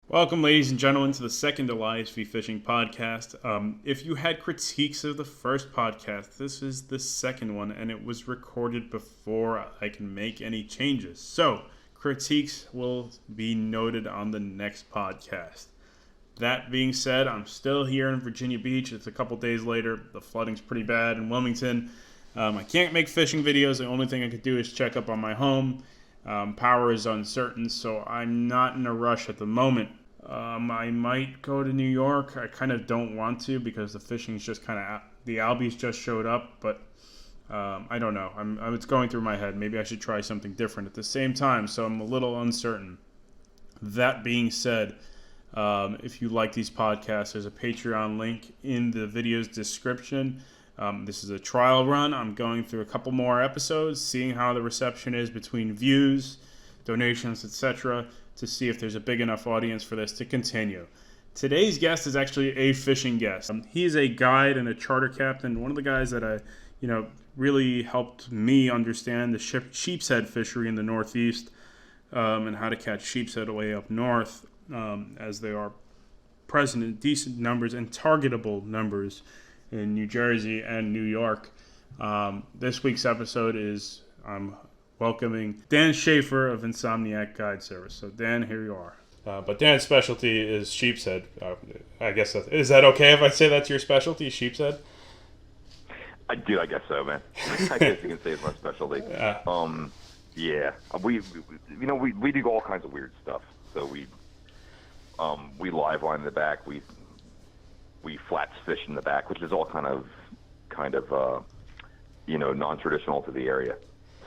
Welcome, ladies and gentlemen, to the second Elias V Fishing podcast. If you had critiques of the first podcast, this is the second one, and it was recorded before I can make any changes. So, critiques will be noted on the next podcast. That being said, I'm still here in Virginia Beach. It's a couple days later. The flooding's pretty bad in Wilmington. I can't make fishing videos. The only thing I could do is check up on my home. Power is uncertain, so I'm not in a rush at the moment. I might go to New York. I kind of don't want to because the fishing's just kind of the albies just showed up, but I don't know. It's going through my head. Maybe I should try something different at the same time. So I'm a little uncertain. That being said, if you like these podcasts, there's a Patreon link in the video's description. This is a trial run. I'm going through a couple more episodes, seeing how the reception is between views, donations, etc., to see if there's a big enough audience for this to continue. Today's guest is actually a fishing guest. He is a guide and a charter captain, one of the guys that really helped me understand the sheepshead fishery in the Northeast, and how to catch sheepshead way up north, as they are present in decent numbers and targetable numbers in New Jersey and New York. This week's episode is welcoming Dan Schaefer of Insomniac Guide Service. So Dan, here you are. But Dan's specialty is sheepshead. I guess is that okay if I say that's your specialty, sheepshead? I guess so, man. I guess you can say it's my specialty. Yeah, we do all kinds of weird stuff. So we live line in the back. We flats fish in the back, which is all kind of non-traditional to the area.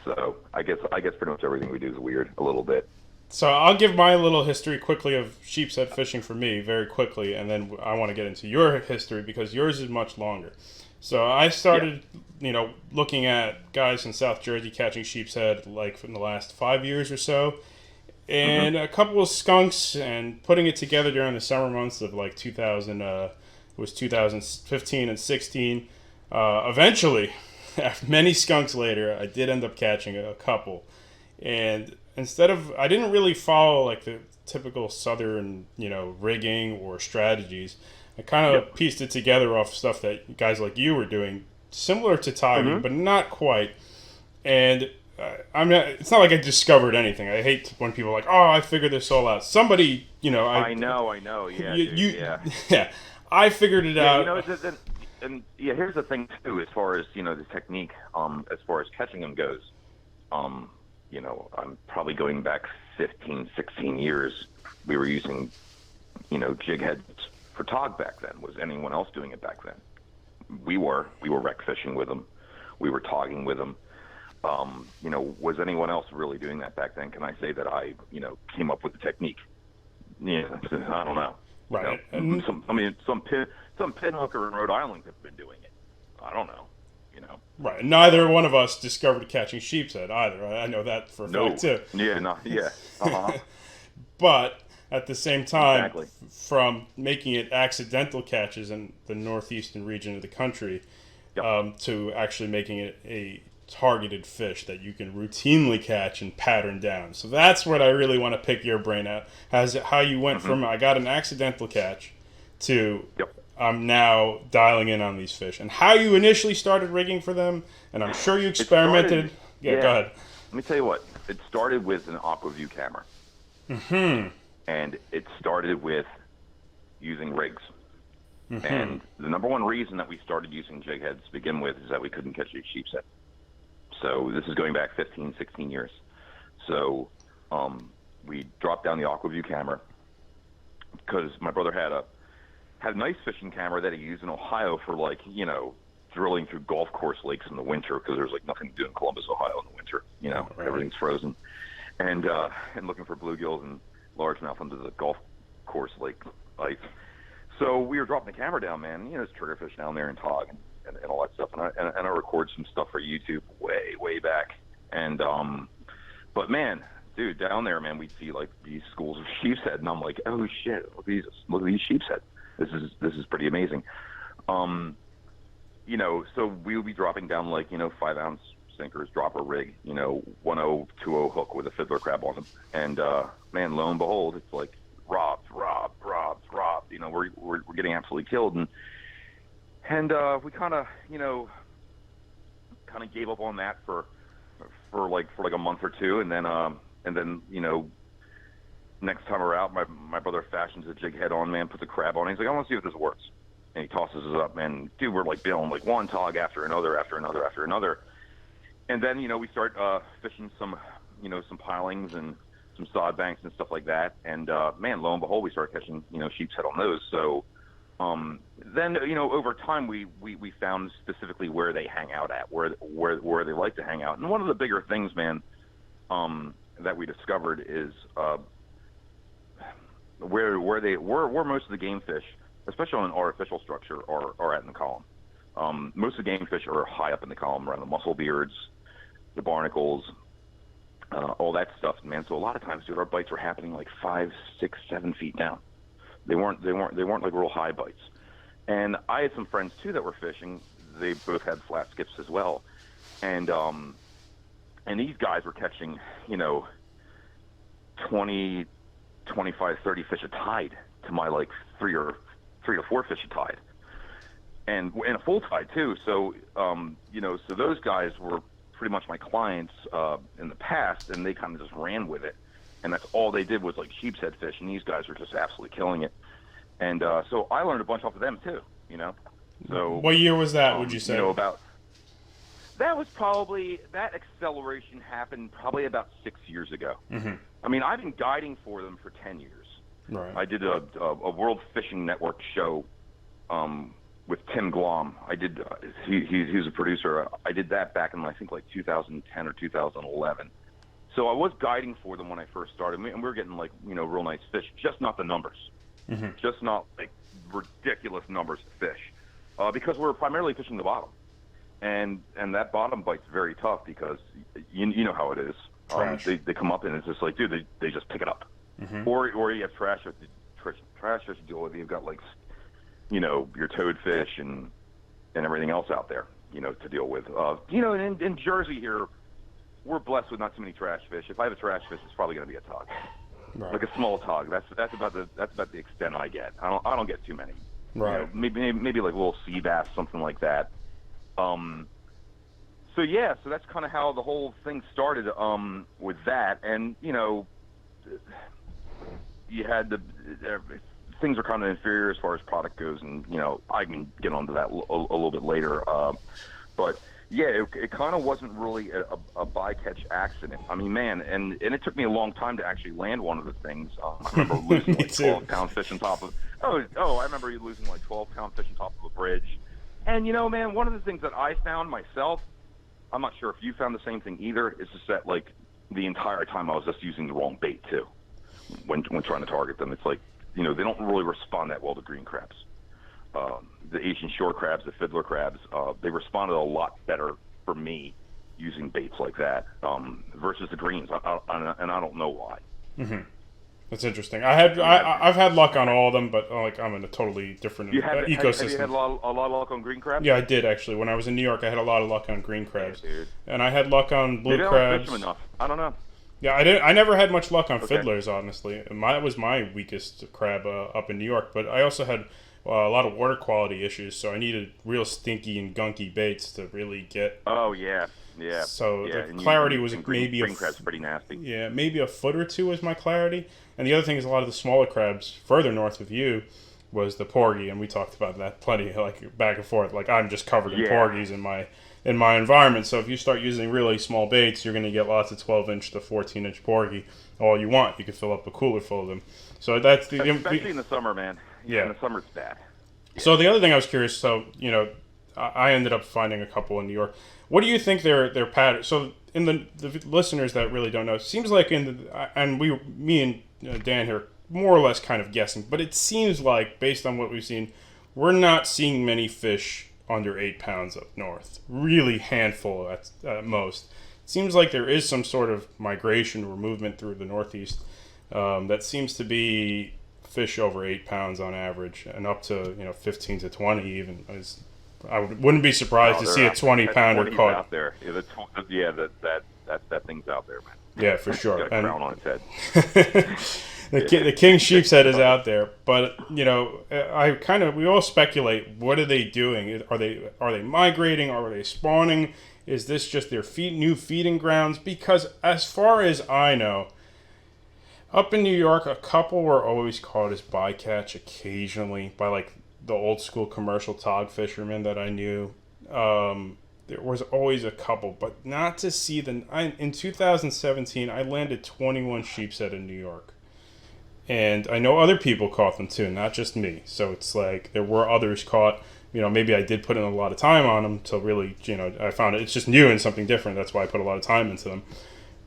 So I guess pretty much everything we do is weird a little bit. So I'll give my little history quickly of sheepshead fishing for me very quickly, and then I want to get into your history because yours is much longer. So I started, looking at guys in South Jersey catching sheepshead like in the last 5 years or so, and a couple of skunks, and putting it together during the summer months of like 2015 and 16. Eventually, after many skunks later, I did end up catching a couple, and I didn't really follow like the typical southern, rigging or strategids. I kind of pieced it together off stuff that guys like you were doing, similar to tagging, but not quite. And it's not like I discovered anything. I hate when people are like, "Oh, I figured this all out." Somebody, I know. Yeah, yeah. I figured it out. Here's the thing too, as far as the technique, as far as catching them goes. I'm probably going back 15, 16 years. We were using, jig heads for tog back then. Was anyone else doing it back then? We were wreck fishing with them. We were togging with them. Was anyone else really doing that back then? Can I say that I, came up with the technique? Yeah, I don't know. Right. Some pinhooker in Rhode Island have been doing it. I don't know. Right. Neither one of us discovered catching sheepshead either. I know that for a fact too. Yeah. No. Yeah. Uh-huh. But at the same time, exactly. From making it accidental catches in the northeastern region of the country, to actually making it a targeted fish that you can routinely catch and pattern down. So that's what I really want to pick your brain at. How you went from I got an accidental catch to I'm now dialing in on these fish, and how you initially started rigging for them. And I'm sure you experimented. Go ahead. Let me tell you what. It started with an AquaView camera. And it started with using rigs. And the number one reason that we started using jig heads to begin with is that we couldn't catch a sheepshead. So this is going back 15, 16 years. So we dropped down the AquaView camera because my brother had a nice fishing camera that he used in Ohio for drilling through golf course lakes in the winter because there's nothing to do in Columbus, Ohio in the winter. Right. Everything's frozen. And looking for bluegills and largemouth under the golf course lake ice. So we were dropping the camera down, man. There's triggerfish down there and tog and all that stuff. And I record some stuff for YouTube way back. And but man, dude, down there, man, we'd see these schools of sheepshead, and I'm like, oh shit, look at these sheepshead. This is pretty amazing. So we would be dropping down 5-ounce sinkers, dropper rig, 1020 hook with a fiddler crab on them, and man, lo and behold, it's like robbed, we're getting absolutely killed. And we kind of gave up on that for like a month or two, and then next time around, my brother fashions a jig head on, man, puts a crab on. He's like, I want to see if this works. And he tosses it up, man. Dude, we're like bailing like one tog after another, after another, after another. And then, we start fishing some pilings and some sod banks and stuff like that. And, man, lo and behold, we start catching, sheep's head on those. So then, over time, we found specifically where they hang out at, where they like to hang out. And one of the bigger things, man, that we discovered is where most of the game fish, especially on an artificial structure, are at in the column. Most of the game fish are high up in the column, around the mussel beards, the barnacles, all that stuff, man. So a lot of times, dude, our bites were happening like 5, 6, 7 feet down. They weren't like real high bites. And I had some friends too that were fishing. They both had flat skips as well, and these guys were catching 20, 25, 30 fish a tide to my like 3 or 4 fish a tide, and a full tide too. So so those guys were pretty much my clients in the past, and they kind of just ran with it, and that's all they did was like sheepshead fish, and these guys were just absolutely killing it. And so I learned a bunch off of them too, So what year was that? Would you say? About that was probably that acceleration happened probably about 6 years ago. Mm-hmm. I mean, I've been guiding for them for 10 years. Right. I did a World Fishing Network show with Tim Glom. I did. He's a producer. I did that back in I think like 2010 or 2011. So I was guiding for them when I first started, and we were getting like real nice fish, just not the numbers, just not like ridiculous numbers of fish, because we're primarily fishing the bottom, and that bottom bite's very tough because you know how it is. They come up and it's just like, dude, they just pick it up. Mm-hmm. Or you have trash fish to deal with. You've got like, your toadfish and everything else out there, to deal with. In Jersey here, we're blessed with not too many trash fish. If I have a trash fish, it's probably going to be a tog, right. like a small tog. That's about the extent I get. I don't get too many. Right. Maybe like a little sea bass, something like that. So yeah, so that's kind of how the whole thing started with that, and you had things are kind of inferior as far as product goes, and I can get onto that a little bit later. But yeah, it kind of wasn't really a bycatch accident. I mean, man, and it took me a long time to actually land one of the things. I remember losing like 12-pound fish on top of. I remember losing like 12-pound fish on top of a bridge, and man, one of the things that I found myself. I'm not sure if you found the same thing either. It's just that, like, the entire time I was just using the wrong bait, too, when trying to target them. It's like, they don't really respond that well to green crabs. The Asian shore crabs, the fiddler crabs, they responded a lot better for me using baits like that versus the greens, and I don't know why. Mm-hmm. That's interesting. I've had luck on all of them, but I'm in a totally different ecosystem. Have you had a lot of luck on green crabs? Yeah, I did actually. When I was in New York, I had a lot of luck on green crabs, and I had luck on blue crabs. Maybe I don't fish them enough. I don't know. Yeah, I never had much luck on fiddlers, honestly. That was my weakest crab up in New York. But I also had a lot of water quality issues, so I needed real stinky and gunky baits to really get. Oh yeah. Yeah. So the clarity was maybe green crab's pretty nasty. Yeah, maybe a foot or two was my clarity. And the other thing is a lot of the smaller crabs further north with you was the porgy, and we talked about that plenty, like back and forth. Like I'm just covered in porgies in my environment. So if you start using really small baits, you're going to get lots of 12-inch to 14-inch porgy all you want. You could fill up a cooler full of them. So that's especially in the summer, man. Yeah, in the summer it's bad. Yeah. So the other thing I was curious. So I ended up finding a couple in New York. What do you think their pattern? So in the listeners that really don't know, it seems like me and Dan here more or less kind of guessing, but it seems like based on what we've seen, we're not seeing many fish under 8 pounds up north. Really handful at most. It seems like there is some sort of migration or movement through the Northeast that seems to be fish over 8 pounds on average, and up to 15 to 20 even. I wouldn't be surprised to see a 20-pounder caught out there. Yeah, that thing's out there, man. Yeah, for sure. It's got a crown on its head. The king sheepshead is out there, but we all speculate. What are they doing? Are they migrating? Are they spawning? Is this just their new feeding grounds? Because as far as I know, up in New York, a couple were always caught as bycatch occasionally by like the old school commercial tog fishermen that I knew. There was always a couple, but not to see in 2017, I landed 21 sheepshead in New York. And I know other people caught them too, not just me. So it's like there were others caught. Maybe I did put in a lot of time on them to really, I found it's just new and something different. That's why I put a lot of time into them.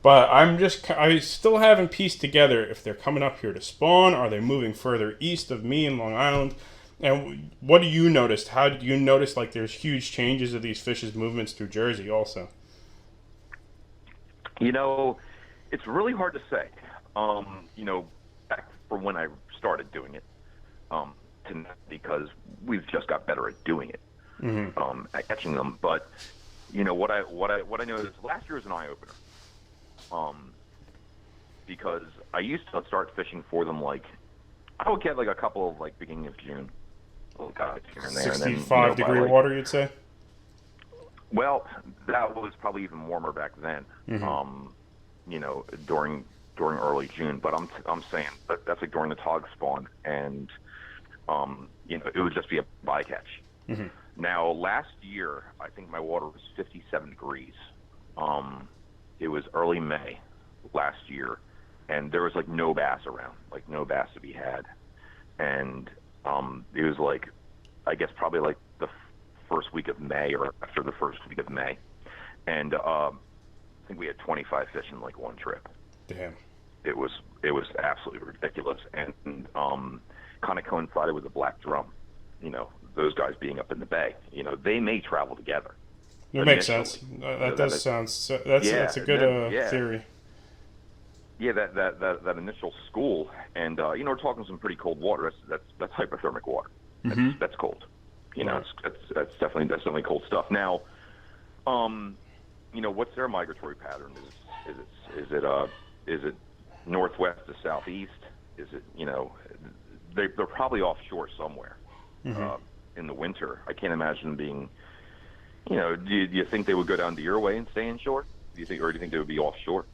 But I still haven't pieced together if they're coming up here to spawn. Are they moving further east of me in Long Island? And what do you notice? How did you notice like there's huge changes of these fish's movements through Jersey also? It's really hard to say. Back from when I started doing it, to now, because we've just got better at doing it, at catching them. But what I noticed last year was an eye opener, because I used to start fishing for them like I would get like a couple of like beginning of June, little guys here and there, 65-degree water, you'd say. Well, that was probably even warmer back then. During early June, but I'm saying that's like during the tog spawn, and it would just be a bycatch. Now, last year, I think my water was 57 degrees. It was early May last year, and there was like no bass around, like no bass to be had, and it was like, I guess probably like the first week of May or after the first week of May, and I think we had 25 fish in like one trip. Damn. It was absolutely ridiculous, and kind of coincided with the black drum. Those guys being up in the bay. They may travel together. It makes sense. That does sound. That's a good theory. Yeah, that initial school, and we're talking some pretty cold water. That's hypothermic water. That's cold. That's definitely cold stuff. Now, what's their migratory pattern? Is it northwest to southeast? Is it, they're probably offshore somewhere in the winter. I can't imagine them being, do you think they would go down to your way and stay inshore? Do you think they would be offshore?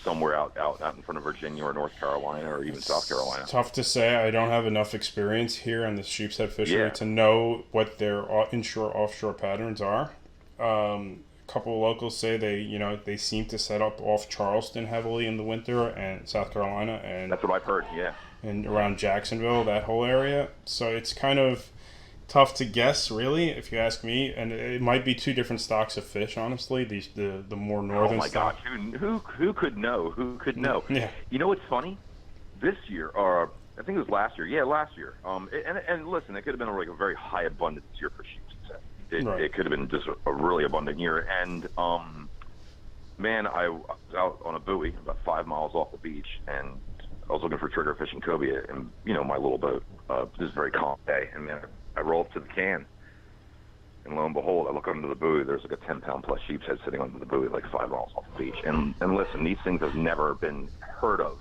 Somewhere out in front of Virginia or North Carolina or even South Carolina. It's tough to say. I don't have enough experience here on the sheepshead fishery to know what their inshore offshore patterns are. A couple of locals say they seem to set up off Charleston heavily in the winter, and South Carolina, and that's what I've heard. Yeah, and around Jacksonville, that whole area. So it's kind of tough to guess, really, if you ask me. And it might be two different stocks of fish, honestly. The more northern. Oh my gosh, who could know? Who could know? Yeah. What's funny? This year, or I think it was last year. Yeah, last year. And listen, it could have been like a very high abundance year for sheep. It could have been just a really abundant year. And, man, I was out on a buoy about 5 miles off the beach, and I was looking for trigger fishing cobia in, my little boat. This is a very calm day. And, man, I roll up to the can, and lo and behold, I look under the buoy. There's like a 10-pound plus sheepshead sitting under the buoy like 5 miles off the beach. And listen, these things have never been heard of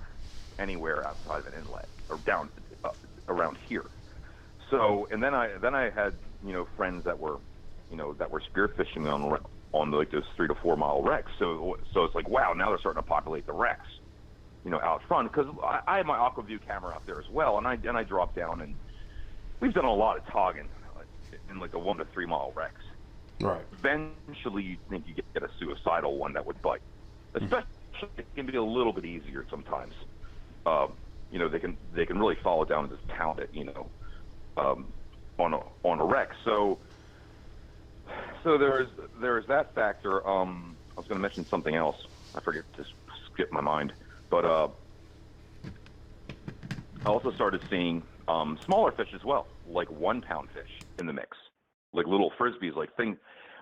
anywhere outside of an inlet or down around here. So, and then I had, friends that were spearfishing on like those 3 to 4 mile wrecks. So it's like, wow, now they're starting to populate the wrecks, out front, because I have my AquaView camera out there as well, and I drop down, and we've done a lot of togging in like the 1 to 3 mile wrecks. Right. Eventually, you think you get a suicidal one that would bite. Especially, it can be a little bit easier sometimes. They can really follow down and just pound it, on a wreck. So there's that factor. I was going to mention something else. I forget, just skipped my mind. But I also started seeing smaller fish as well, like 1 pound fish in the mix, like little frisbees, like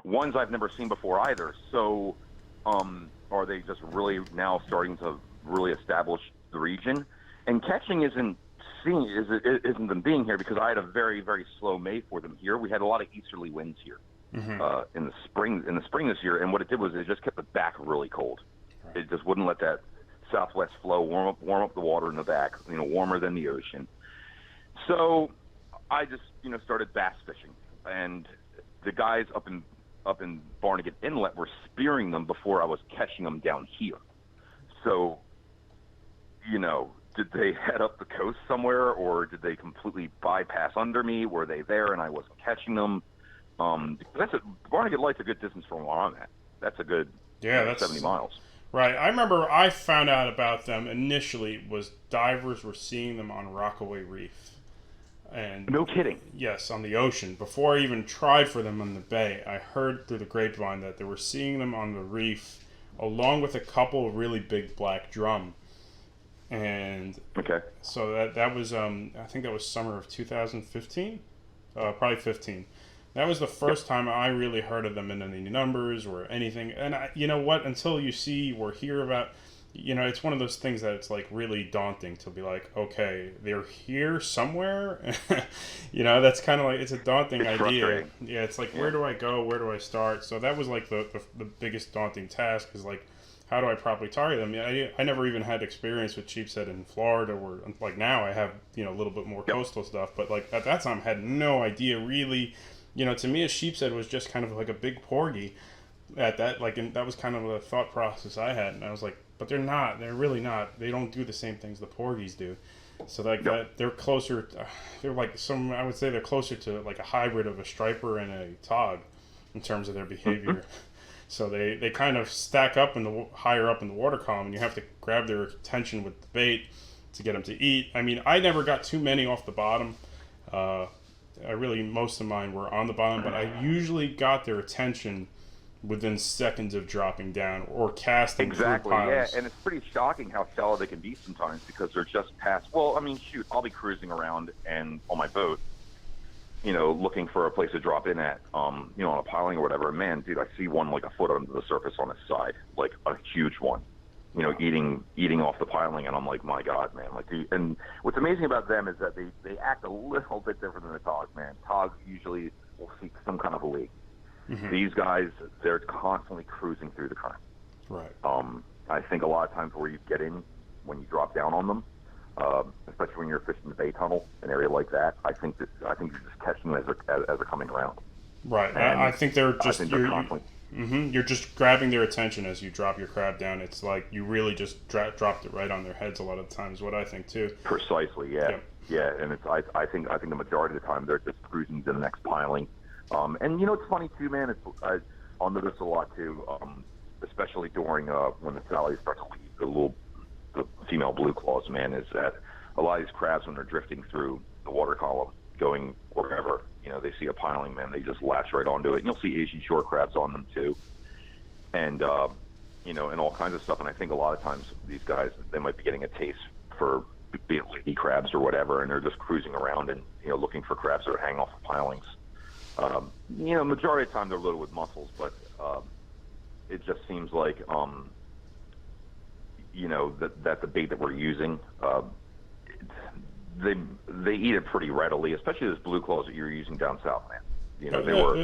ones I've never seen before either. So are they just really now starting to really establish the region? And catching isn't them being here, because I had a very, very slow May for them here. We had a lot of easterly winds here in the spring this year, and what it did was it just kept it back really cold. It just wouldn't let that southwest flow warm up the water in the back, warmer than the ocean. So I just, started bass fishing, and the guys up in Barnegat Inlet were spearing them before I was catching them down here. So, did they head up the coast somewhere, or did they completely bypass under me? Were they there and I wasn't catching them? Barnegat Light's a good distance from where I'm at. That's a good that's 70 miles. Right. I remember I found out about them initially was divers were seeing them on Rockaway Reef. And no kidding. Yes, on the ocean. Before I even tried for them on the bay, I heard through the grapevine that they were seeing them on the reef along with a couple of really big black drum. And so that was I think that was summer of 2015, probably 15. That was the first time I really heard of them in any numbers or anything. And you know what? Until you see or hear about, it's one of those things that it's like really daunting to be like, okay, they're here somewhere. That's kind of like, it's a daunting idea. Yeah, it's like, where do I go? Where do I start? So that was like the biggest daunting task is like, how do I properly target them? I never even had experience with sheepshead in Florida, or like now I have, a little bit more coastal stuff. But like at that time, I had no idea really. To me, a sheepshead was just kind of like a big porgy at that, and that was kind of the thought process I had. And I was like, but they're not. They're really not. They don't do the same things the porgies do. So that they're closer. They're like I would say they're closer to like a hybrid of a striper and a tog in terms of their behavior. So they kind of stack up higher up in the water column, and you have to grab their attention with the bait to get them to eat. I mean, I never got too many off the bottom. Most of mine were on the bottom, but I usually got their attention within seconds of dropping down or casting through piles. Yeah, and it's pretty shocking how shallow they can be sometimes because they're just past. Well, I mean, shoot, I'll be cruising around and on my boat, looking for a place to drop in at, on a piling or whatever. Man, dude, I see one like a foot under the surface on its side, like a huge one. Eating off the piling, and I'm like, my God, man. And what's amazing about them is that they act a little bit different than the togs, man. Togs usually will seek some kind of a leak. Mm-hmm. These guys, they're constantly cruising through the current. Right. I think a lot of times where you get in, when you drop down on them, especially when you're fishing the bay tunnel, an area like that, I think you're just catching them as they're coming around. Right. I think they're just you're just grabbing their attention as you drop your crab down. It's like you really just dropped it right on their heads a lot of the times. What I think too. Precisely. Yeah. Yeah. And it's I think the majority of the time they're just cruising to the next piling. And it's funny too, man. I'll notice a lot too, especially during when the phthalates start to leave the female blue claws. Man, is that a lot of these crabs when they're drifting through the water column, going wherever. They see a piling, man, they just latch right onto it. And you'll see Asian shore crabs on them too. And, and all kinds of stuff. And I think a lot of times these guys, they might be getting a taste for lady crabs or whatever, and they're just cruising around and, looking for crabs that are hanging off of pilings. Majority of the time they're loaded with mussels, but it just seems like, that the bait that we're using, they eat it pretty readily, especially those blue claws that you're using down south, man.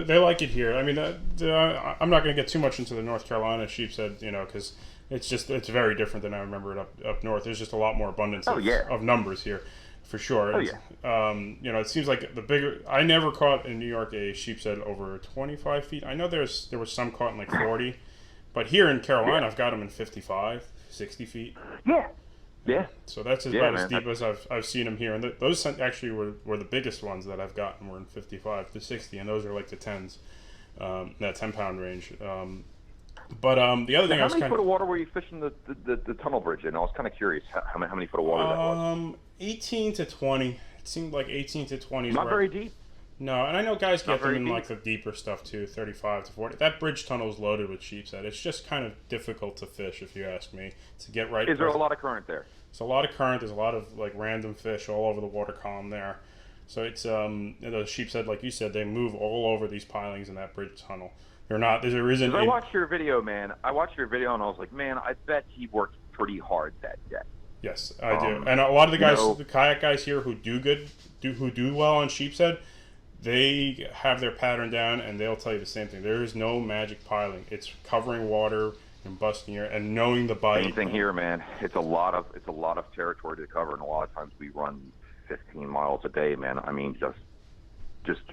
They like it here. I mean, I'm not going to get too much into the North Carolina sheepshead, because it's very different than I remember it up north. There's just a lot more abundance of numbers here, for sure. It seems like I never caught in New York a sheepshead over 25 feet. I know there was some caught in like 40, but here in Carolina I've got them in 55, 60 feet. Yeah. Yeah. So that's about as deep as I've seen them here, and those actually were the biggest ones that I've gotten were in 55 to 60, and those are like the 10s, that 10-pound range. But the other thing how many foot of water were you fishing the tunnel bridge in? I was kind of curious how many foot of water that was. 18 to 20. It seemed like 18 to 20. Not very deep. No, and I know guys get them in like the deeper stuff too, 35 to 40. That bridge tunnel is loaded with sheepshead. It's just kind of difficult to fish, if you ask me, to get right. Is there a lot of current there? It's a lot of current. There's a lot of like random fish all over the water column there. So it's the sheepshead, like you said, they move all over these pilings in that bridge tunnel. They're not. There isn't. I watched your video, man. I watched your video and I was like, man, I bet he worked pretty hard that day. Yes, I do. And a lot of the guys, the kayak guys here who do well on sheepshead, they have their pattern down and they'll tell you the same thing. There is no magic piling. It's covering water and busting your and knowing the bite. Same thing here, man. It's a lot of territory to cover, and a lot of times we run 15 miles a day, man. I mean, just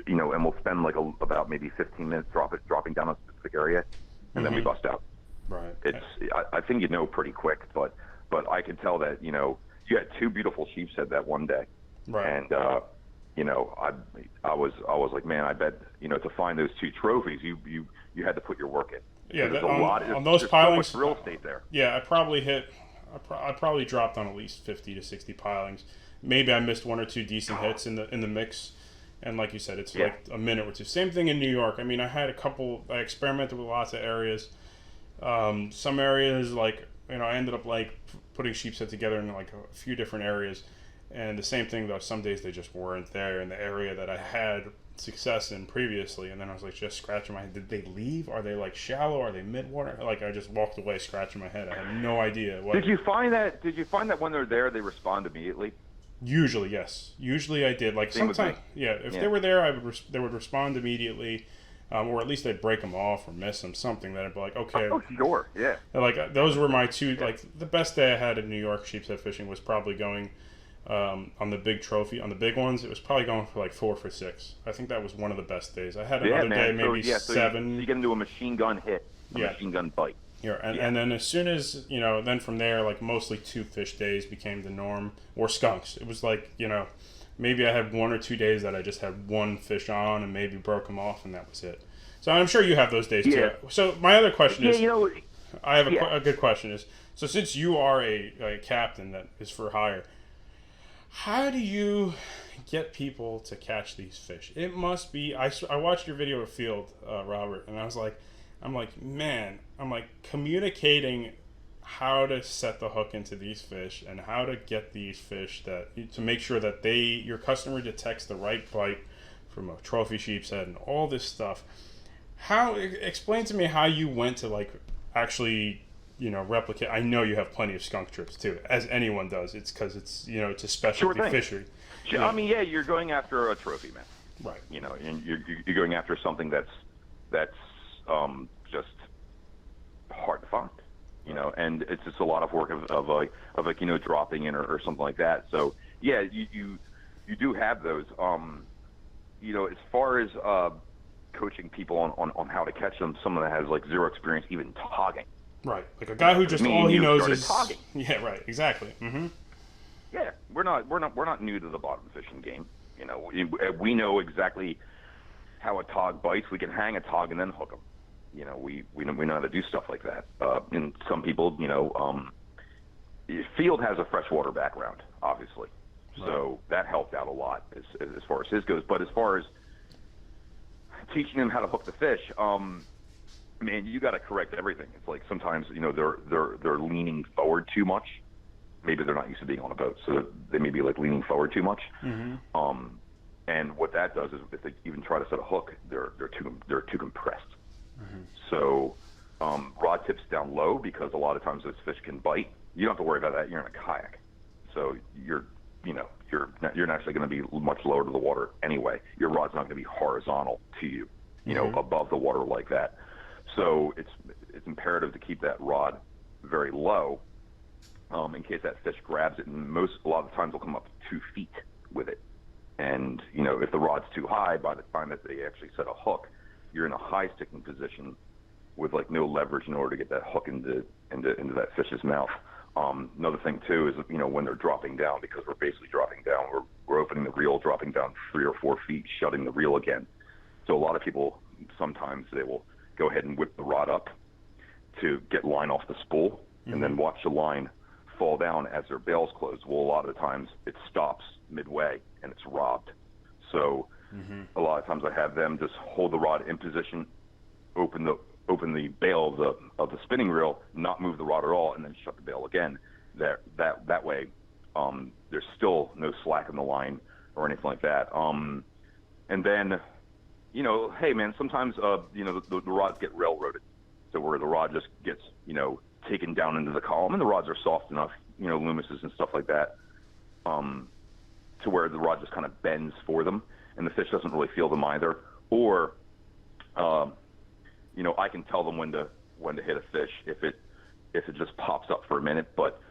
and we'll spend like about maybe 15 minutes dropping down a specific area, and then we bust out. Right. I think pretty quick, but I could tell that you had two beautiful sheepshead that one day, right? And I was like, man, I bet to find those two trophies, you had to put your work in. Yeah, there's on those pilings, so much real estate there. Yeah, I probably dropped on at least 50 to 60 pilings. Maybe I missed one or two decent hits in the mix. And like you said, it's like a minute or two. Same thing in New York. I mean, I experimented with lots of areas. Some areas, like, I ended up like putting sheepshead together in like a few different areas. And the same thing, though, some days they just weren't there in the area that I had success in previously. And then I was like just scratching my head. Did they leave? Are they like shallow? Are they mid-water? Like, I just walked away scratching my head. I had no idea. Did you find that when they're there, they respond immediately? Usually, yes. Usually I did. Like, sometimes, if they were there, they would respond immediately, or at least I'd break them off or miss them, something that I'd be like, okay. Oh, sure, yeah. Like, those were my two, like, the best day I had in New York sheepshead fishing was probably going on the big trophy, on the big ones. It was probably going for like 4 for 6. I think that was one of the best days. I had another day, maybe 7. So you get into a machine gun hit, machine gun bite. Yeah, and then as soon as, then from there, like, mostly 2 fish days became the norm, or skunks. It was like, maybe I had 1 or 2 days that I just had 1 fish on and maybe broke them off, and that was it. So I'm sure you have those days too. So my other question is, I have a good question is, so since you are a captain that is for hire, how do you get people to catch these fish? It must be, I watched your video of Field, Robert, and I'm like, communicating how to set the hook into these fish and how to get these fish to make sure that your customer detects the right bite from a trophy sheepshead and all this stuff. Explain to me how you went to like actually, replicate. I know you have plenty of skunk trips too, as anyone does. It's because it's a specialty fishery. I mean, you're going after a trophy, man. Right. And you're going after something that's just hard to find, and it's just a lot of work of dropping in or something like that. So you do have those. As far as coaching people on how to catch them, someone that has like zero experience even togging. Right, like a guy who just all he knows is togging. Yeah, right, exactly. Mm-hmm. Yeah, we're not new to the bottom fishing game. We know exactly how a tog bites. We can hang a tog and then hook them. We know how to do stuff like that. And some people, Field has a freshwater background, obviously, so that helped out a lot as far as his goes. But as far as teaching them how to hook the fish, man, you got to correct everything. It's like sometimes they're leaning forward too much. Maybe they're not used to being on a boat, so they may be like leaning forward too much. Mm-hmm. And what that does is if they even try to set a hook, they're too compressed. Mm-hmm. So rod tips down low because a lot of times those fish can bite. You don't have to worry about that. You're in a kayak, so you're naturally going to be much lower to the water anyway. Your rod's not going to be horizontal to you, above the water like that. So it's imperative to keep that rod very low in case that fish grabs it. And a lot of the times they'll come up to 2 feet with it. And if the rod's too high, by the time that they actually set a hook, you're in a high sticking position with like no leverage in order to get that hook into that fish's mouth. Another thing too is when they're dropping down, because we're basically dropping down, we're opening the reel, dropping down 3 or 4 feet, shutting the reel again. So a lot of people sometimes they will go ahead and whip the rod up to get line off the spool, and then watch the line fall down as their bail's closed. Well, a lot of the times it stops midway and it's robbed. So a lot of times I have them just hold the rod in position, open the bail of the spinning reel, not move the rod at all, and then shut the bail again. That way, there's still no slack in the line or anything like that. And then, hey man, sometimes the rods get railroaded, so where the rod just gets taken down into the column, and the rods are soft enough, Loomises and stuff like that, to where the rod just kind of bends for them, and the fish doesn't really feel them either. Or I can tell them when to when to hit a fish if it just pops up for a minute. But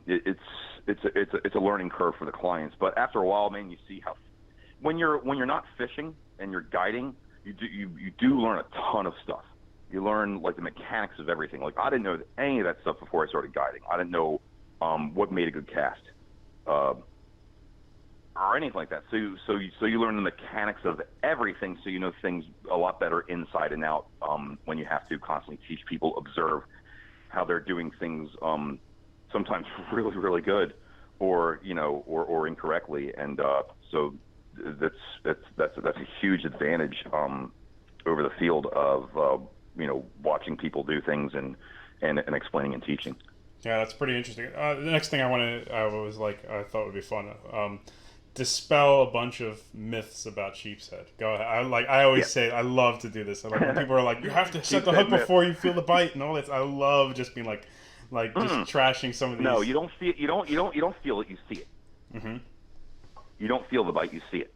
it's a learning curve for the clients. But after a while, man, you see how when you're not fishing and you're guiding, you do learn a ton of stuff. You learn like the mechanics of everything. Like I didn't know any of that stuff before I started guiding. I didn't know what made a good cast or anything like that. So you learn the mechanics of everything. So you know things a lot better inside and out when you have to constantly teach people, observe how they're doing things. Sometimes really, really good, or or incorrectly, and so that's a huge advantage over the field of watching people do things and explaining and teaching. Yeah, that's pretty interesting. The next thing I thought would be fun. Dispel a bunch of myths about sheepshead. Go ahead. I always say I love to do this. When people are like, you have to set the hook before you feel the bite and all this. I love just being like just trashing some of these. No, you don't feel you don't feel it. You see it. Mm-hmm. You don't feel the bite. You see it.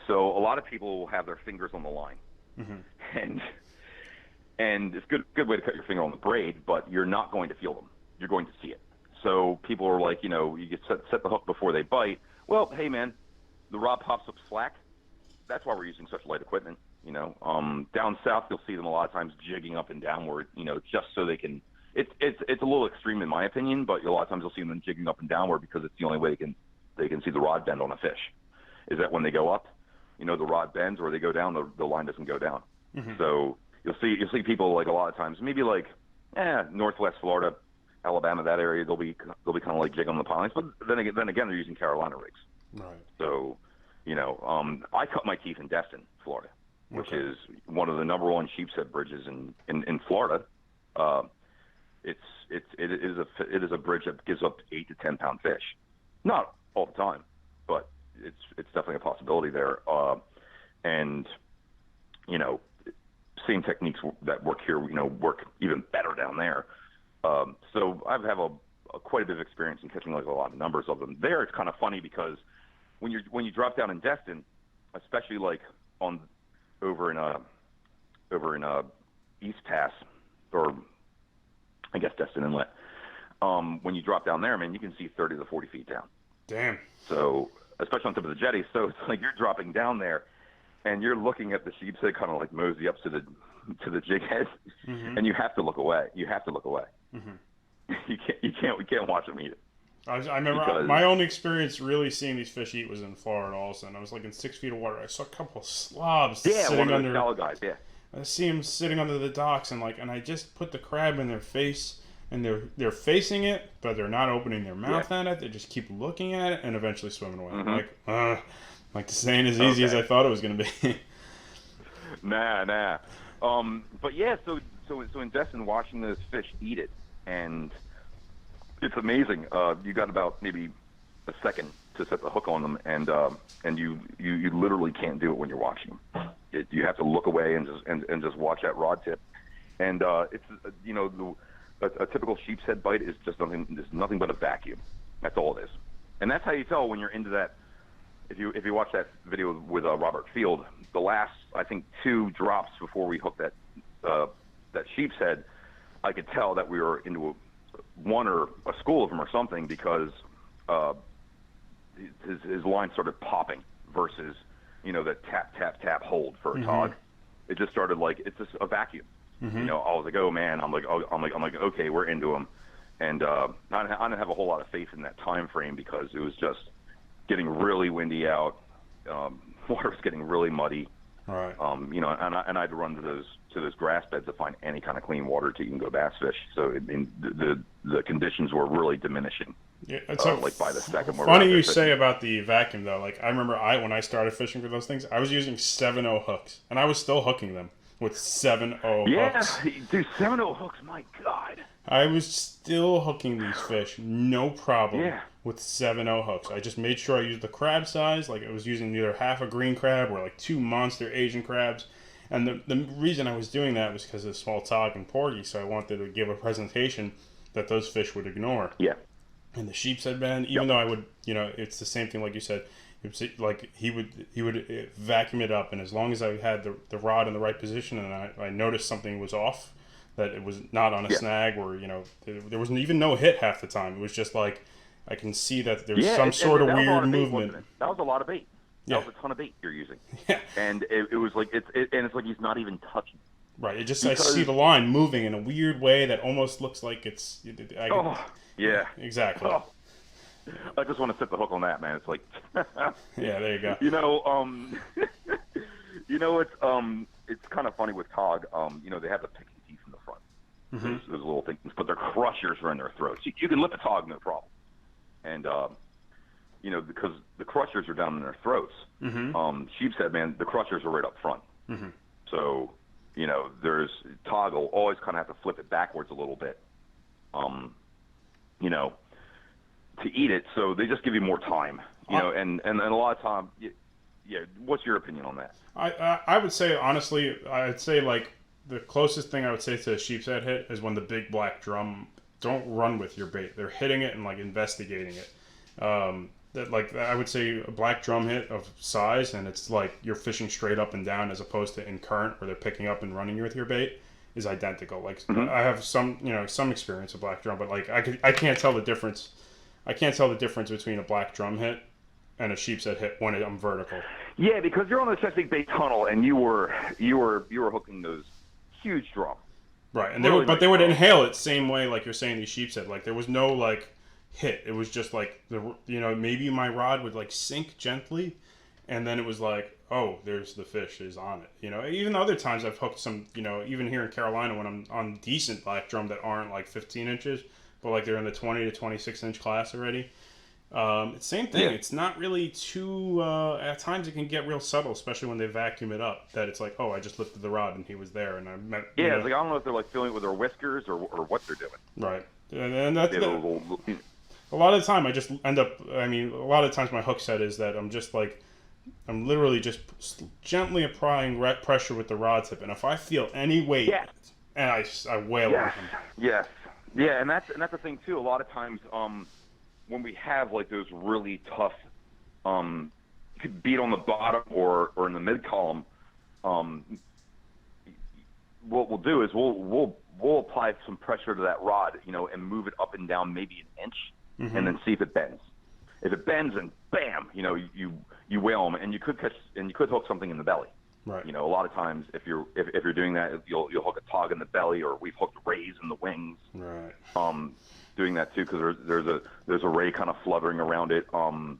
So a lot of people will have their fingers on the line, mm-hmm. and it's a good way to cut your finger on the braid, but you're not going to feel them. You're going to see it. So people are like, you get set the hook before they bite. Well, hey man, the rod pops up slack. That's why we're using such light equipment. Down south you'll see them a lot of times jigging up and downward. Just so they can. It's a little extreme in my opinion, but a lot of times you'll see them jigging up and downward because it's the only way they can see the rod bend on a fish. Is that when they go up, the rod bends, or they go down, the line doesn't go down. Mm-hmm. So you'll see people like a lot of times, maybe like Northwest Florida, Alabama, that area, they'll be kind of like jigging on the pilings, but then again they're using Carolina rigs. Right. So, I cut my teeth in Destin, Florida, which is one of the number one sheepshead bridges in Florida. It is a bridge that gives up 8 to 10 pound fish. Not all the time, but it's definitely a possibility there. And same techniques that work here, work even better down there. So I have quite a bit of experience in catching like a lot of numbers of them. There, it's kind of funny because when you drop down in Destin, especially like over in East Pass, or I guess Destin Inlet, when you drop down there, man, you can see 30 to 40 feet down. Damn. So especially on top of the jetty, so it's like you're dropping down there, and you're looking at the sheepshead kind of like mosey up to the jig head, mm-hmm. and you have to look away. Mm-hmm. We can't watch them eat it. I remember my only experience really seeing these fish eat was in Florida. All of a sudden, I was like in 6 feet of water. I saw a couple of slobs sitting under. Shallow guys, yeah. I see them sitting under the docks, and I just put the crab in their face, and they're facing it, but they're not opening their mouth at it. They just keep looking at it, and eventually swimming away. Mm-hmm. I'm like this ain't as easy as I thought it was going to be. Nah. But yeah, so in Destin, watching those fish eat it, and it's amazing. You got about maybe a second to set the hook on them, and you literally can't do it when you're watching them. You have to look away and just watch that rod tip, and it's a typical sheepshead bite is just nothing but a vacuum. That's all it is, and that's how you tell when you're into that. If you watch that video with Robert Field, the last I think 2 drops before we hooked that sheepshead, I could tell that we were into one or a school of them or something, because his line started popping versus that tap hold for a mm-hmm. tog. It just started like it's just a vacuum. Mm-hmm. I was like, oh man, I'm like okay, we're into them, and I didn't have a whole lot of faith in that time frame because it was just getting really windy out. Water was getting really muddy. All right. And I had to run to those grass beds to find any kind of clean water to even go bass fish. So I mean, the conditions were really diminishing. Yeah, like by the second. Funny you say about the vacuum though. Like I remember when I started fishing for those things, I was using 7/0 hooks, and I was still hooking them with 7/0 hooks. Yeah, dude, 7/0 hooks. My God. I was still hooking these fish, no problem, with 7/0 hooks. I just made sure I used the crab size, like I was using either half a green crab or like 2 monster Asian crabs. And the reason I was doing that was because of small tog and porgy, so I wanted to give a presentation that those fish would ignore. Yeah. And the sheepshead band, even though I would, it's the same thing like you said. Like he would vacuum it up, and as long as I had the rod in the right position and I noticed something was off, that it was not on a snag, or there was even no hit half the time. It was just like I can see that there's some sort of weird movement. That was a lot of bait. That was a ton of bait you're using. Yeah. And it was like it's like he's not even touching. Right. I see the line moving in a weird way that almost looks like it's. Yeah. Exactly. Oh. I just want to sit the hook on that, man. It's like. Yeah, there you go. It's kind of funny with Tog. They have the picking teeth in the front. Mm-hmm. Those little things, but their crushers are in their throats. You can lift a Tog, no problem. And because the crushers are down in their throats. Mm-hmm. Sheepshead, man, the crushers are right up front. Mm-hmm. So, there's Tog will always kind of have to flip it backwards a little bit, to eat it. So they just give you more time, and a lot of time. Yeah. What's your opinion on that? I would say, honestly, I'd say like the closest thing I would say to a sheepshead hit is when the big black drum don't run with your bait. They're hitting it and like investigating it. I would say a black drum hit of size, and it's like you're fishing straight up and down as opposed to in current where they're picking up and running with your bait, is identical. Like mm-hmm. I have some experience with black drum, but like I can't tell the difference. I can't tell the difference between a black drum hit and a sheepshead hit when I'm vertical. Yeah, because you're on the Chesapeake Bay Tunnel and you were hooking those huge drum. Right, and they would inhale it same way like you're saying these sheepshead. Like there was no like hit. It was just like maybe my rod would like sink gently, and then it was like, oh, there's the fish is on it. Even other times I've hooked some. Even here in Carolina when I'm on decent black drum that aren't like 15 inches, but like they're in the 20 to 26 inch class already. It's same thing. Yeah. It's not really too. At times it can get real subtle, especially when they vacuum it up. That it's like, oh, I just lifted the rod and he was there, and I met. Yeah, it's like I don't know if they're like feeling it with their whiskers or what they're doing. Right, and that's a lot of the time I just end up. I mean, a lot of times my hook set is that I'm literally just gently applying pressure with the rod tip, and if I feel any weight, and I wail on him. Yes, yeah, and that's the thing too. A lot of times, when we have like those really tough, you could beat on the bottom or in the mid column. What we'll do is we'll apply some pressure to that rod, and move it up and down maybe an inch, mm-hmm. and then see if it bends. If it bends, and bam, you whale them, and you could hook something in the belly. Right. A lot of times if you're doing that, you'll hook a Tog in the belly, or we've hooked rays in the wings. Right. Doing that too, because there's a ray kind of fluttering around it. So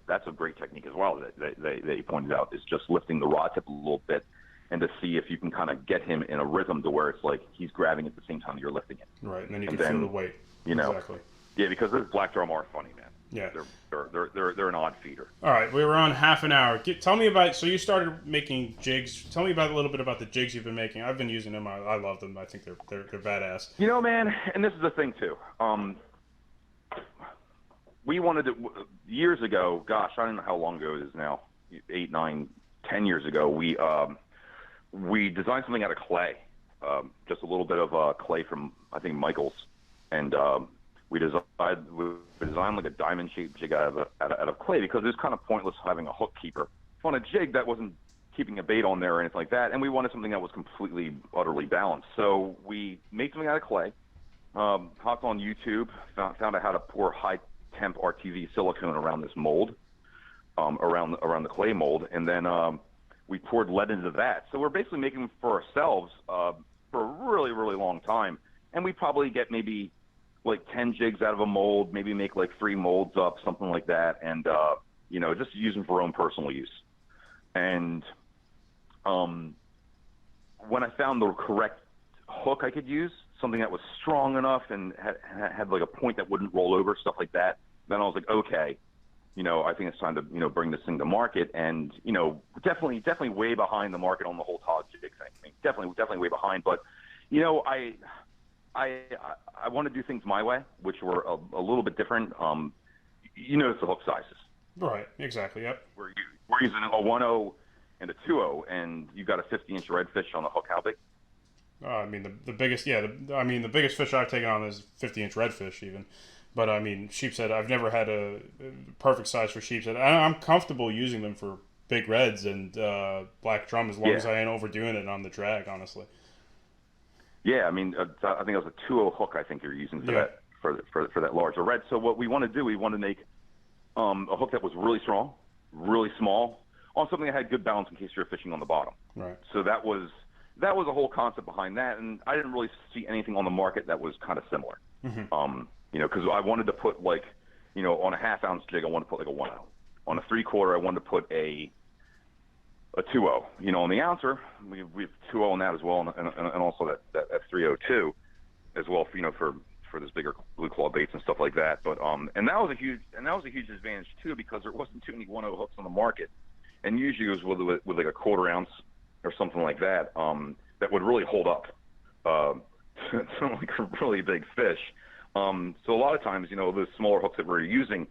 that's a great technique as well that you pointed out, is just lifting the rod tip a little bit, and to see if you can kind of get him in a rhythm to where it's like he's grabbing at the same time you're lifting it. Right, and then you can feel the weight. Exactly. Yeah, because those black drum are funny, man. Yeah, they're an odd feeder. All right, we were on half an hour. Tell me about. So you started making jigs. Tell me a little bit about the jigs you've been making. I've been using them. I love them. I think they're badass. Man, and this is the thing too. We wanted to years ago. Gosh, I don't know how long ago it is now. 8, 9, 10 years ago. We designed something out of clay. Just a little bit of clay from I think Michael's, and we designed like a diamond-shaped jig out of clay, because it was kind of pointless having a hook keeper on a jig that wasn't keeping a bait on there or anything like that, and we wanted something that was completely, utterly balanced. So we made something out of clay, hopped on YouTube, found out how to pour high-temp RTV silicone around this mold, around the clay mold, and then we poured lead into that. So we're basically making them for ourselves for a really, really long time, and we probably get maybe like 10 jigs out of a mold, maybe make like 3 molds up, something like that, and just use them for our own personal use. And when I found the correct hook I could use, something that was strong enough and had like a point that wouldn't roll over, stuff like that, then I was like, okay, I think it's time to bring this thing to market. And definitely way behind the market on the whole Tog jig thing. I mean, definitely way behind, but I want to do things my way, which were a little bit different. It's the hook sizes. Right, exactly, yep. We're using a 1.0 and a 2.0, and you've got a 50-inch redfish on the hook. How big? I mean, the biggest, the biggest fish I've taken on is 50-inch redfish even. But, I mean, sheepshead, I've never had a perfect size for sheepshead. I'm comfortable using them for big reds and black drum as long as I ain't overdoing it on the drag, honestly. Yeah, I mean, I think it was a 2.0 hook. I think you're using for that for that larger red. So what we want to do, we want to make a hook that was really strong, really small, on something that had good balance in case you're fishing on the bottom. Right. So that was a whole concept behind that, and I didn't really see anything on the market that was kind of similar. Because I wanted to put like, on a 1/2 ounce jig, I wanted to put like a 1.0. On a 3/4, I wanted to put a 2.0. On the ouncer, we have 2.0 on that as well, and also that 3.0 too, as well for this bigger blue claw baits and stuff like that. But and that was a huge advantage too, because there wasn't too many 1.0 hooks on the market, and usually it was with like a 1/4 ounce or something like that that would really hold up some like really big fish. So a lot of times, those smaller hooks that we're using,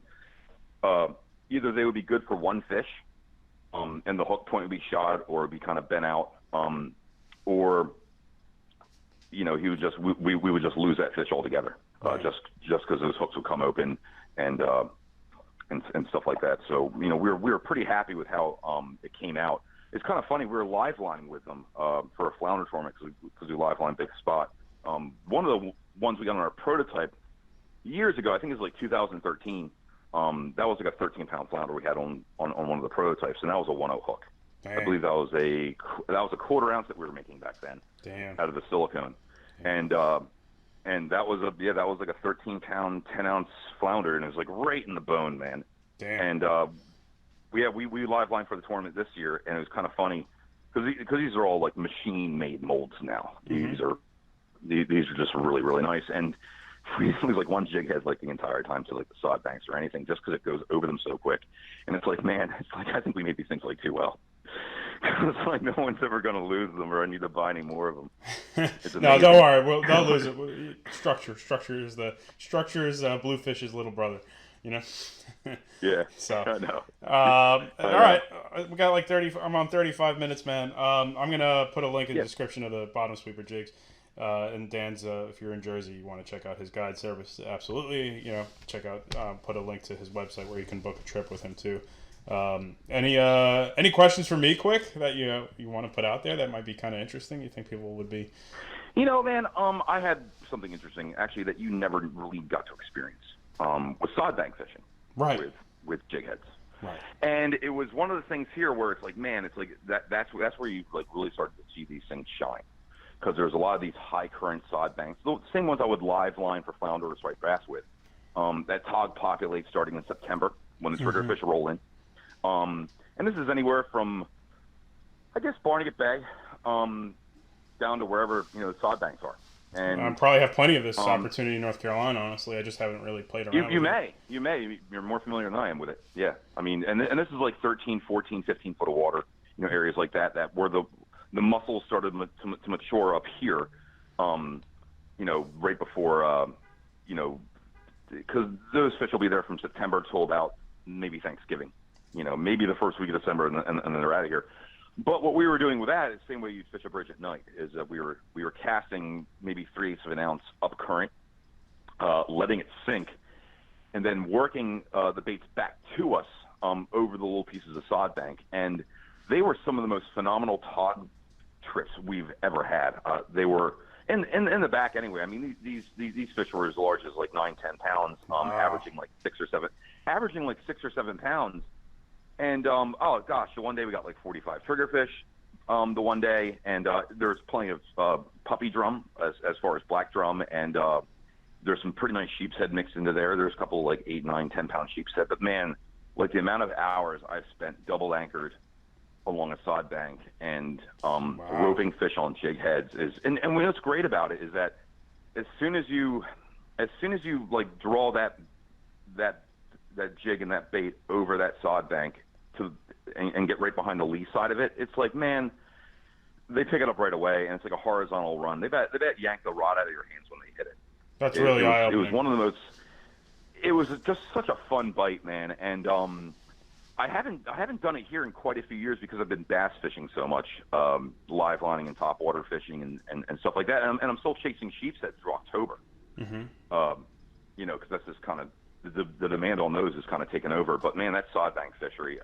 either they would be good for one fish, and the hook point would be shot or would be kind of bent out, or we would just lose that fish altogether, just because those hooks would come open and stuff like that. So we were pretty happy with how it came out. It's kind of funny, we were live lining with them for a flounder tournament because we live line Big Spot. One of the ones we got on our prototype years ago, I think it was like 2013. That was like a 13-pound flounder we had on one of the prototypes, and that was a 1.0 hook. Dang. I believe that was a 1/4 ounce that we were making back then. Damn. Out of the silicone. And that was like a 13-pound, 10-ounce flounder, and it was like right in the bone, man. Damn. And we live lined for the tournament this year, and it was kind of funny because these are all like machine-made molds now. These are just really, really nice. And we lose like one jig head like the entire time to like the sod banks or anything, just because it goes over them so quick. And it's like, man, I think we made these things like too well. It's like no one's ever going to lose them, or I need to buy any more of them. No, don't worry. Well, they'll lose it. Structure is Bluefish's little brother. Yeah. So I know. All right, we got like 30. I'm on 35 minutes, man. I'm gonna put a link in the description of the bottom sweeper jigs. And Dan's, if you're in Jersey, you want to check out his guide service, absolutely. Check out. Put a link to his website where you can book a trip with him too. Any questions for me, quick, that you want to put out there that might be kind of interesting? You think people would be? Man, I had something interesting actually that you never really got to experience. With sod bank fishing, right? With jig heads, right? And it was one of the things here where it's like, man, it's like that's where you like really started to see these things shine, because there's a lot of these high current sod banks, the same ones I would live line for flounder or striped bass with, that tog populates starting in September when the trigger fish roll in, and this is anywhere from, I guess, Barnegat Bay, down to wherever the sod banks are. And I probably have plenty of this opportunity in North Carolina. Honestly, I just haven't really played around. You may. You're more familiar than I am with it. Yeah, I mean, and this is like 13, 14, 15 foot of water. Areas like that where the mussels started to mature up here. Right before because those fish will be there from September till about maybe Thanksgiving. Maybe the first week of December, and then they're out of here. But what we were doing with that is the same way you fish a bridge at night, is that we were casting maybe 3/8 of an ounce up current, letting it sink, and then working the baits back to us over the little pieces of sod bank. And they were some of the most phenomenal tog trips we've ever had. They were in the back anyway. I mean, these fish were as large as like 9-10 pounds, averaging like 6 or 7 pounds. And oh gosh, the one day we got like 45 triggerfish. The one day, and there's plenty of puppy drum as far as black drum, and there's some pretty nice sheepshead mixed into there. There's a couple of like 8, 9, 10 pound sheepshead. But man, like the amount of hours I've spent double anchored along a sod bank and roping fish on jig heads is, and what's great about it is that as soon as you like draw that jig and that bait over that sod bank and get right behind the lee side of it, it's like, man, they pick it up right away, and it's like a horizontal run. They bet yank the rod out of your hands when they hit it. That's really eye-opening. It was one of the most. It was just such a fun bite, man, and I haven't done it here in quite a few years because I've been bass fishing so much, live lining and topwater fishing and stuff like that, and I'm still chasing sheepshead through October. Because that's just kind of the demand on those is kind of taken over. But man, that sod bank fishery,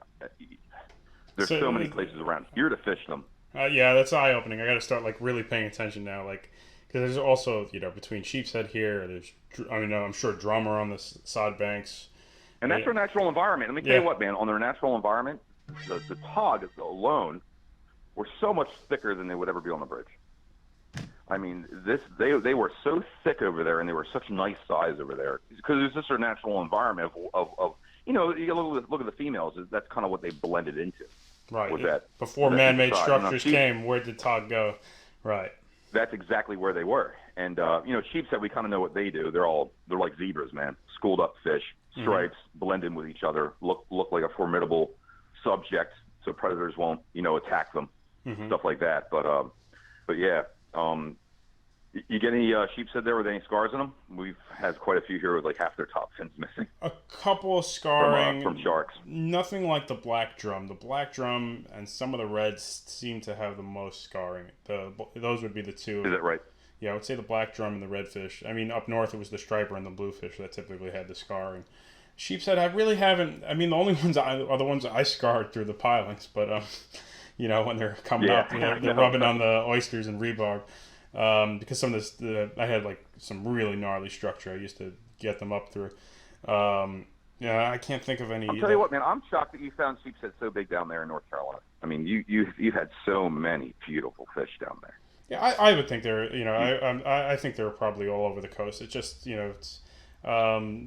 there's so many places around here to fish them. Yeah, that's eye-opening. I got to start like really paying attention now. Like, because there's also, you know, between Sheepshead here, there's, I mean, I'm sure Drummer on the sod banks. And that's their natural environment. Let me tell you what, man, on their natural environment, the togs alone were so much thicker than they would ever be on the bridge. I mean, they were so thick over there, and they were such nice size over there because it's just their natural environment of you know, you look at the females. That's kind of what they blended into. Right. With that, before man-made structures you know, came, where did tog go? Right. That's exactly where they were. And you know, Sheepshead, we kind of know what they do. They're like zebras, man. Schooled up fish, stripes, blend in with each other, look like a formidable subject, so predators won't, you know, attack them, stuff like that. But yeah. You get any Sheepshead there with any scars in them? We've had quite a few here with like half their top fins missing. A couple of scarring from sharks. Nothing like the black drum. The black drum and some of the reds seem to have the most scarring. Those would be the two. Is that right? Yeah, I would say the black drum and the redfish. I mean, up north it was the striper and the bluefish that typically had the scarring. Sheepshead, I really haven't. I mean, the only ones are the ones I scarred through the pilings, but you know, when they're coming up, they're rubbing on the oysters and rebarb. Because some of this, I had like some really gnarly structure I used to get them up through. Yeah, I can't think of any. I'll tell you what, man, I'm shocked that you found Sheepshead so big down there in North Carolina. I mean, you had so many beautiful fish down there. Yeah, I would think they're, you know, I think they're probably all over the coast. It's just, you know, it's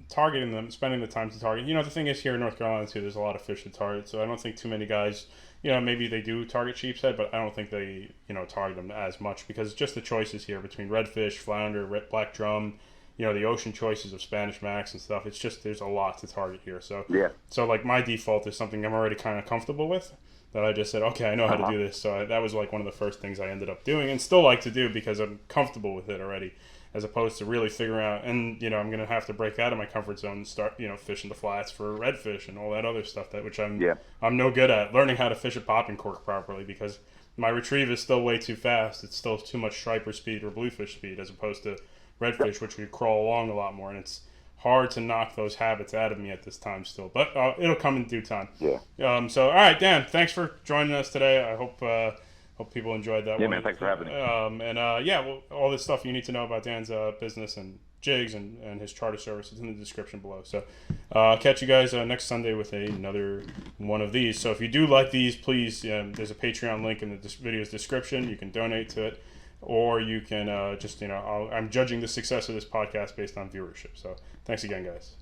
targeting them, spending the time to target. You know, the thing is here in North Carolina too, there's a lot of fish to target, so I don't think too many guys. You know, maybe they do target Sheepshead, but I don't think they, you know, target them as much because just the choices here between redfish, flounder, black drum, you know, the ocean choices of Spanish Max and stuff. It's just there's a lot to target here. So So like my default is something I'm already kind of comfortable with. That I just said, okay, I know how to do this. So that was like one of the first things I ended up doing, and still like to do because I'm comfortable with it already, as opposed to really figuring out. And you know, I'm gonna have to break out of my comfort zone and start, you know, fishing the flats for redfish and all that other stuff which I'm no good at. Learning how to fish a popping cork properly because my retrieve is still way too fast. It's still too much striper speed or bluefish speed as opposed to redfish, which we crawl along a lot more, and it's hard to knock those habits out of me at this time still, but it'll come in due time. So all right, Dan, thanks for joining us today. I hope people enjoyed that. Yeah, man, thanks for having me. Well, all this stuff you need to know about Dan's business and jigs and his charter service is in the description below. So I'll catch you guys next Sunday with another one of these. So if you do like these, please, there's a Patreon link in the video's description. You can donate to it, or you can just, you know, I'm judging the success of this podcast based on viewership. So thanks again, guys.